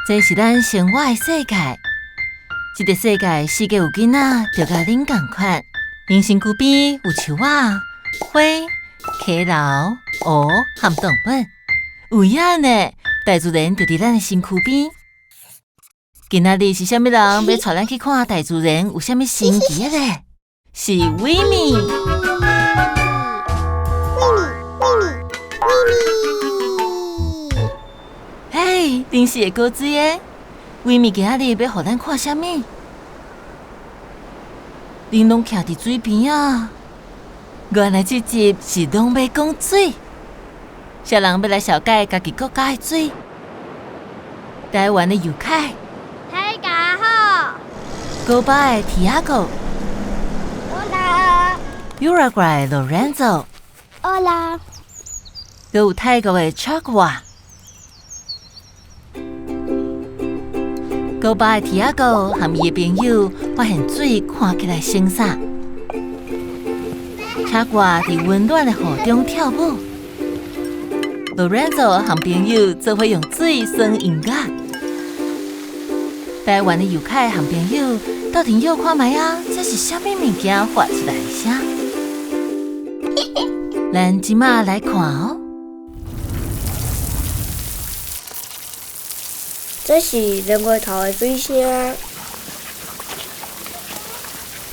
这是咱生活的世界，这个世界四界有囡仔，就甲恁同款。恁身躯边有树仔、花、溪流、湖和动物，有影呢。大自然就伫咱的身躯边。今仔日是啥物人要带咱去看大自然有啥物神奇的呢？是维米。嘿，恁是会高水的。维米今仔日要互咱看啥物？恁拢徛伫水边啊！原来这集是拢要讲水。小人要来小解家己国家的水。台湾的尤凯，大家好。古巴的提亚戈，乌拉圭的 Lorenzo， Hola， 还有泰国的 Chakwa。古巴的提亚戈和伊的朋友发现水看起来清爽。Chakwa 伫温暖的河中跳舞。Lorenzo 和朋友做伙用水耍音乐。台湾的尤凯和朋友到庭院看卖啊，这是啥物物件发出来的声？咱即马来看哦。这是人过头的水声，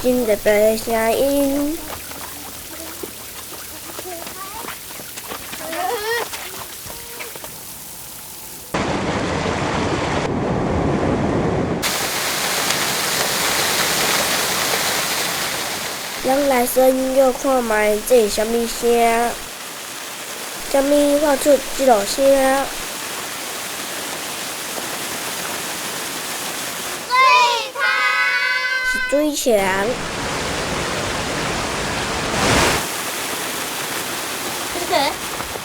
真特别的声音。咱来说音乐看卖，这是啥物声？啥物发出这落声？水墙，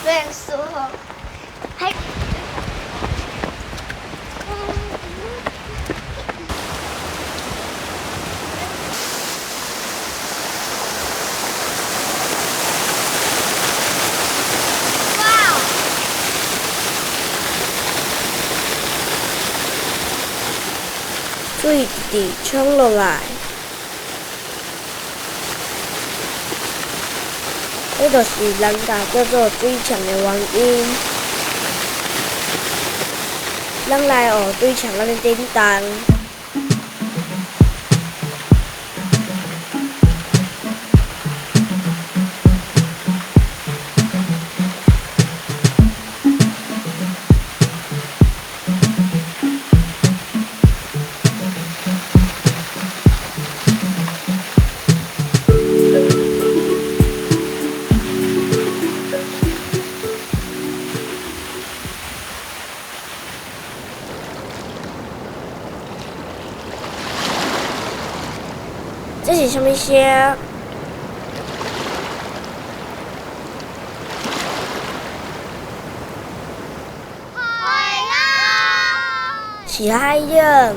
非常舒服，还水直冲落来，这就是人家叫做水墙的原因。咱来学水墙安尼叮当。这是什么声？海浪，是海洋。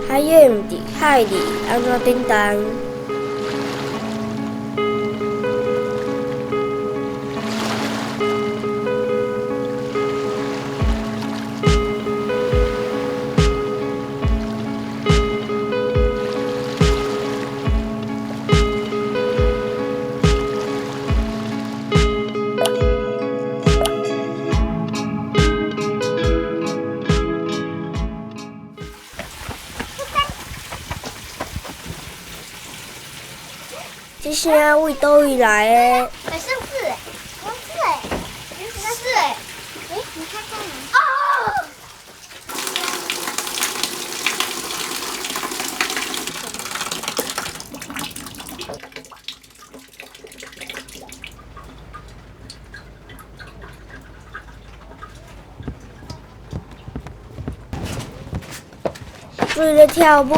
海洋伫海里安怎叮当？这声为倒位来的？好像是哎，好像是哎，应该是哎，你看看哦。水在跳舞。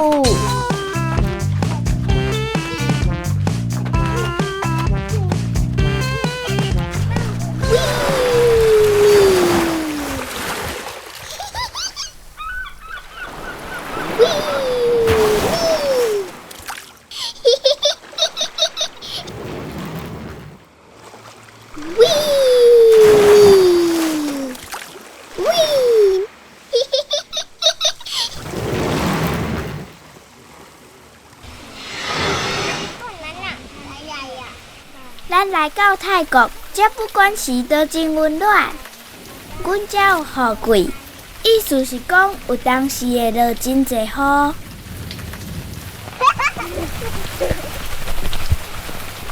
咱来到泰国，这不管是倒真温暖，阮遮有雨季，意思是讲有当时会落真侪雨。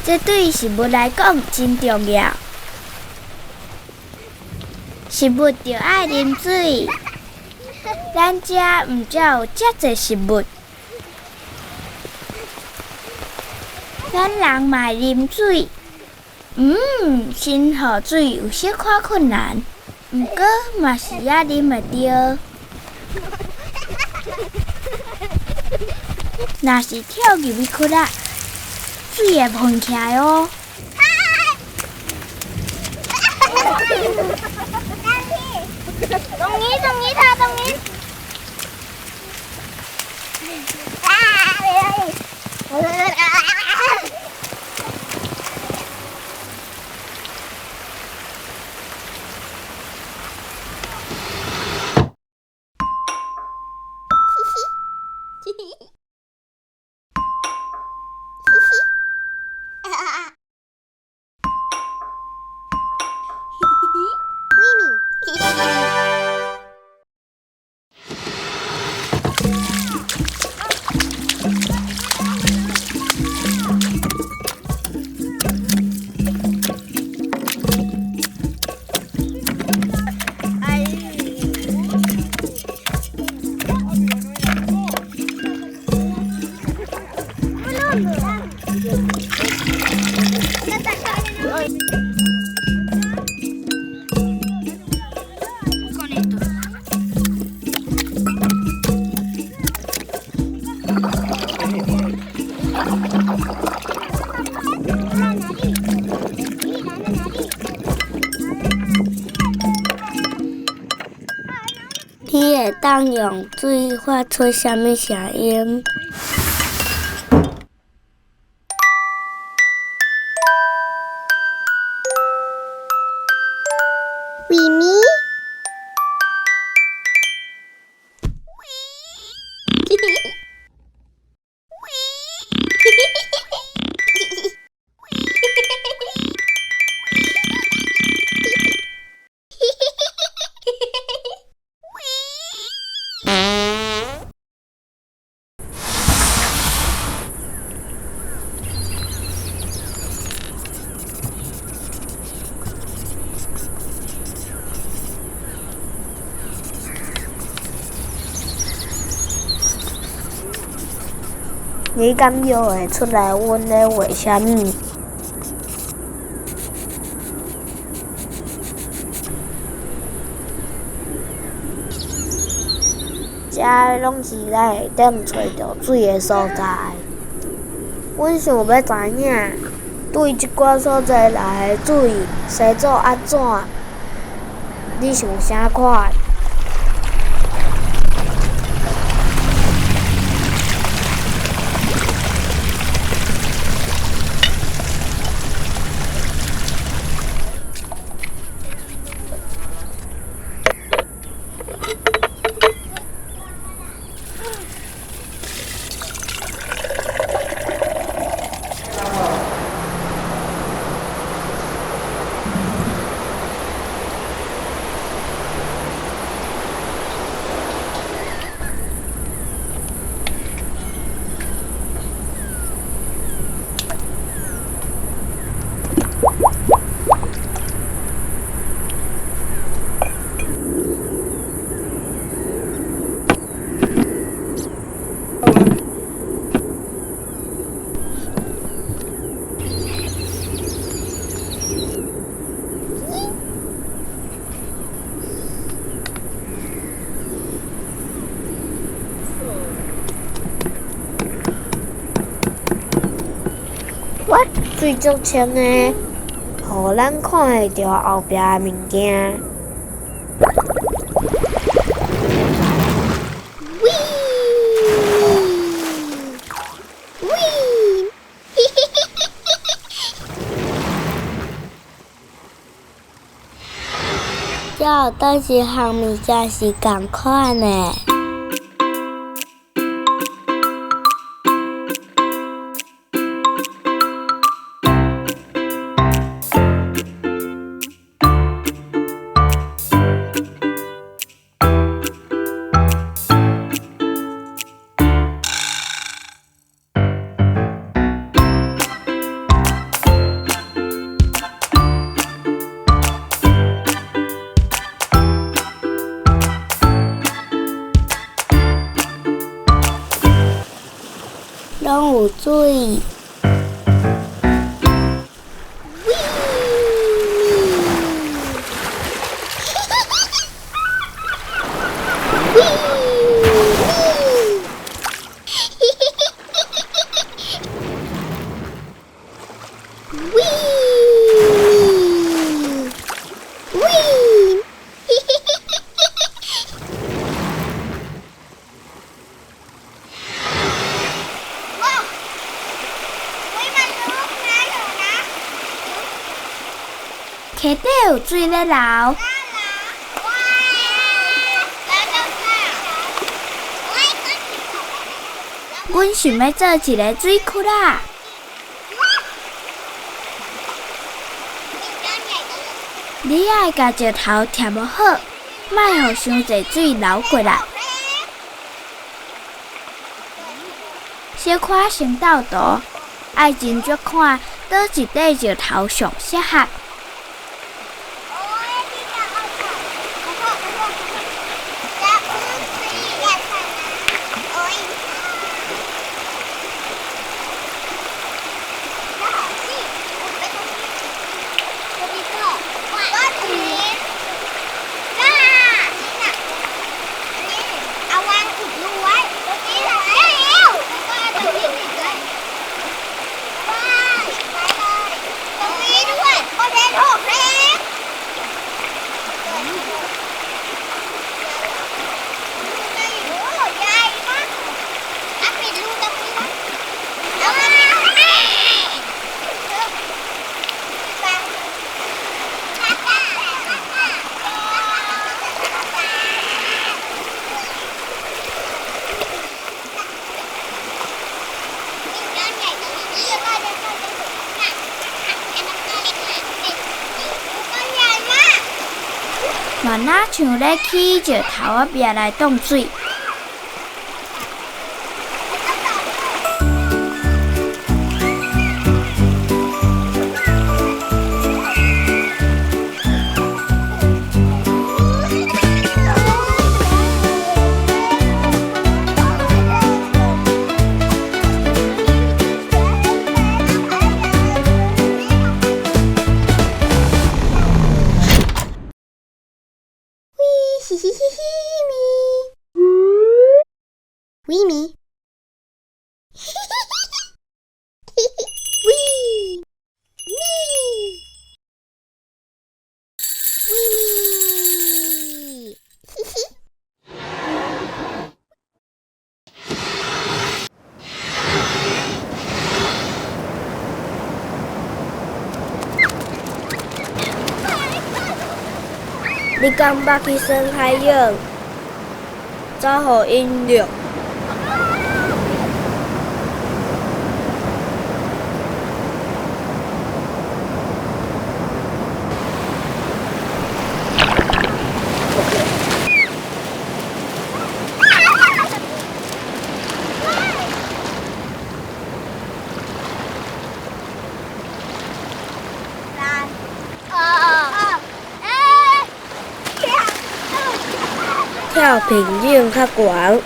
这对食物来讲真重要，食物就爱啉水。咱遮毋只有遮侪食物，咱人嘛会啉水。新雨水有小可困难，毋过嘛是也啉会着。若是跳入去窟仔，水会喷起来哦。동이 다 동이你会当用水发出什么声音？咪咪，你敢约会出来？阮咧为虾米？遮拢是咱会当找到水的所在。阮想要知影，对即寡所在内的水洗做安怎？你想啥款？水足清的，互咱看会到后壁的物件。这有当时项物件是共款的。拢有水。溪底有水咧流。阮想要做一个水窟仔，你爱甲石头贴无好，莫互伤济水流过来。小可先斗图，爱斟酌看倒一块石头上适合。嘛若像咧起石头仔壁来挡水。嘻嘻嘻嘻咪，咪咪，嘿嘿嘿嘿，喂咪，喂咪，嘿嘿。你敢捌去深海泳？走互因掠。跳平泳较悬。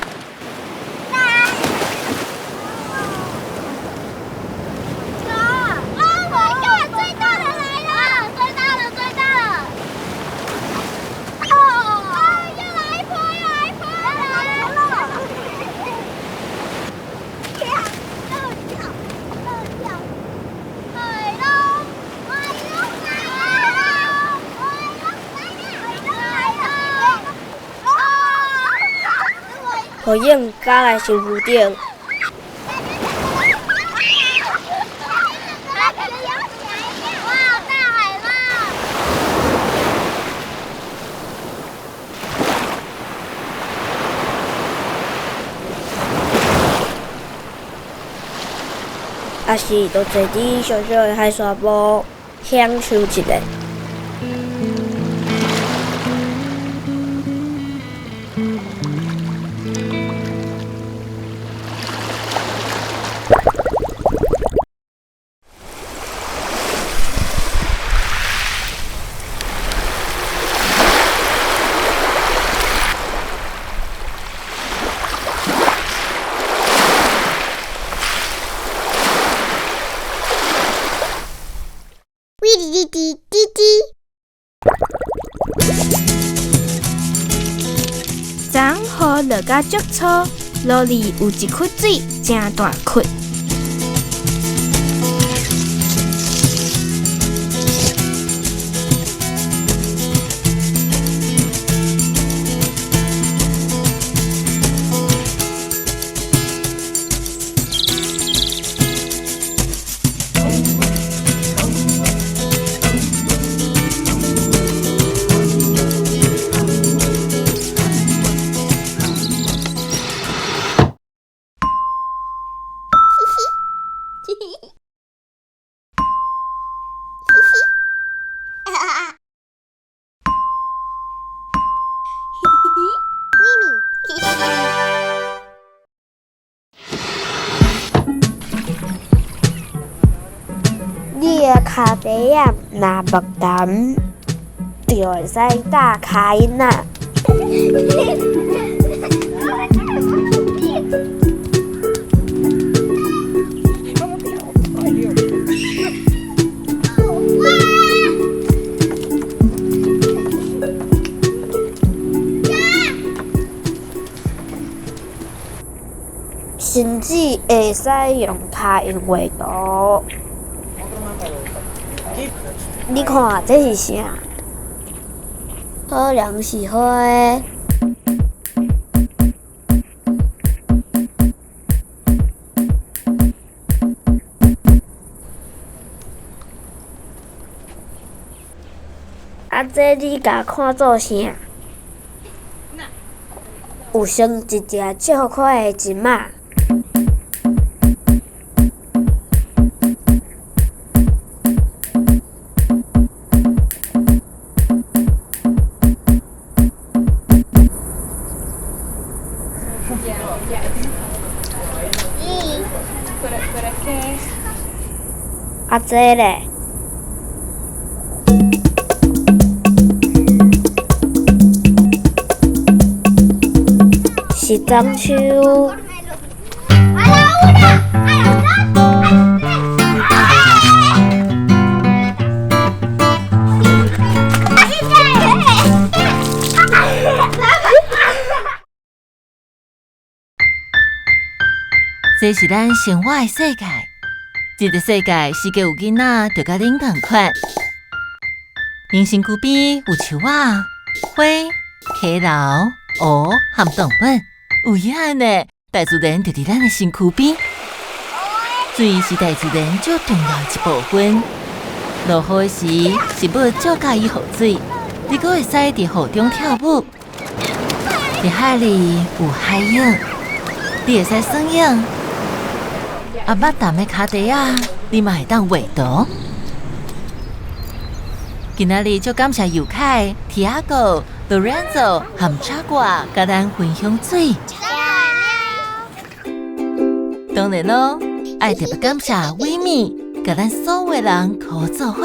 互泳加来身躯顶。也是，就坐伫小小的海沙堡，享受一下。落甲足粗，路里有一窟水，真大窟。你的脚底仔若目淡，就会使教脚因仔。甚至会使用脚印画图。你看这是啥？可能是花。这你甲看做啥？有生一只少块的金仔。这嘞？是樟树。这是咱生活的世界，这个世界四界有囡仔，就甲恁同款。人生躯边有树仔、花、溪流、湖和动物，有遗憾的，大自然就伫咱的身躯边。水是大自然最重要的一部分。落雨时，是要照介意雨水，你阁会使伫雨中跳舞。伫海里有海影，你会使耍影。啊，捌淡的脚底啊，你嘛会当画图。今仔日就感谢尤凯、Tiago、Lorenzo 和查瓜，甲咱分享水。当然咯，爱特别感谢维米，甲咱所有人合作伙。